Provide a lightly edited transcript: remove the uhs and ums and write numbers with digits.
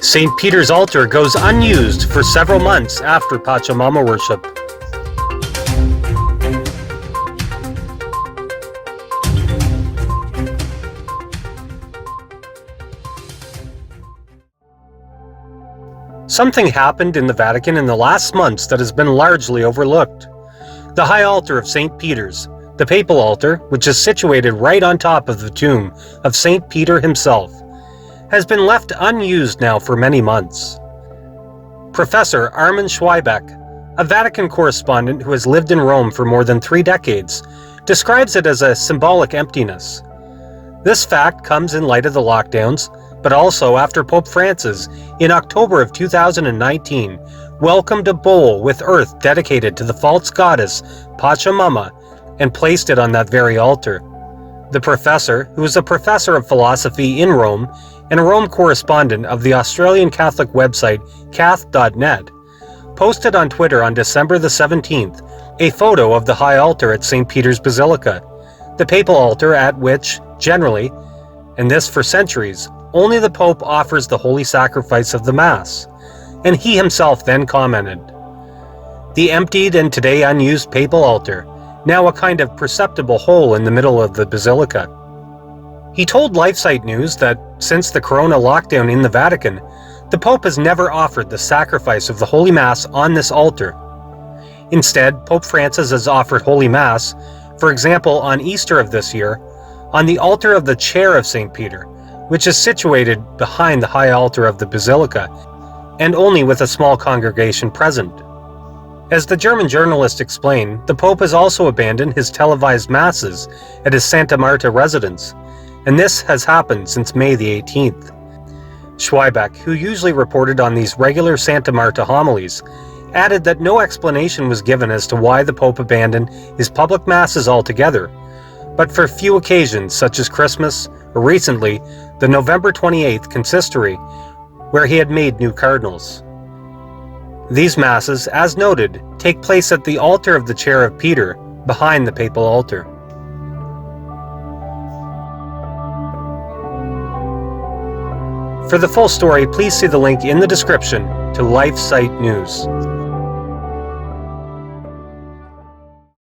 St. Peter's altar goes unused for several months after Pachamama worship. Something happened in the Vatican in the last months that has been largely overlooked. The high altar of St. Peter's, the papal altar, which is situated right on top of the tomb of St. Peter himself, has been left unused now for many months. Professor Armin Schweibeck, a Vatican correspondent who has lived in Rome for more than 3 decades, describes it as a symbolic emptiness. This fact comes in light of the lockdowns, but also after Pope Francis, in October of 2019, welcomed a bowl with earth dedicated to the false goddess PACHAMAMA and placed it on that very altar. The professor, who is a professor of philosophy in Rome and a Rome correspondent of the Australian Catholic website cath.net, posted on Twitter on December the 17th a photo of the high altar at St. Peter's Basilica, the papal altar at which, generally, and this for centuries, only the Pope offers the holy sacrifice of the Mass, and he himself then commented, "The emptied and today unused papal altar, now a kind of perceptible hole in the middle of the basilica." He told LifeSite News that since the corona lockdown in the Vatican, the Pope has never offered the sacrifice of the Holy Mass on this altar. Instead, Pope Francis has offered Holy Mass, for example on Easter of this year, on the altar of the chair of St. Peter, which is situated behind the high altar of the basilica, and only with a small congregation present. As the German journalist explained, the Pope has also abandoned his televised masses at his Santa Marta residence, and this has happened since May the 18th. Schweibeck, who usually reported on these regular Santa Marta homilies, added that no explanation was given as to why the Pope abandoned his public masses altogether, but for few occasions such as Christmas, or recently, the November 28th consistory, where he had made new cardinals. These masses, as noted, take place at the altar of the chair of Peter, behind the papal altar. For the full story, please see the link in the description to LifeSite News.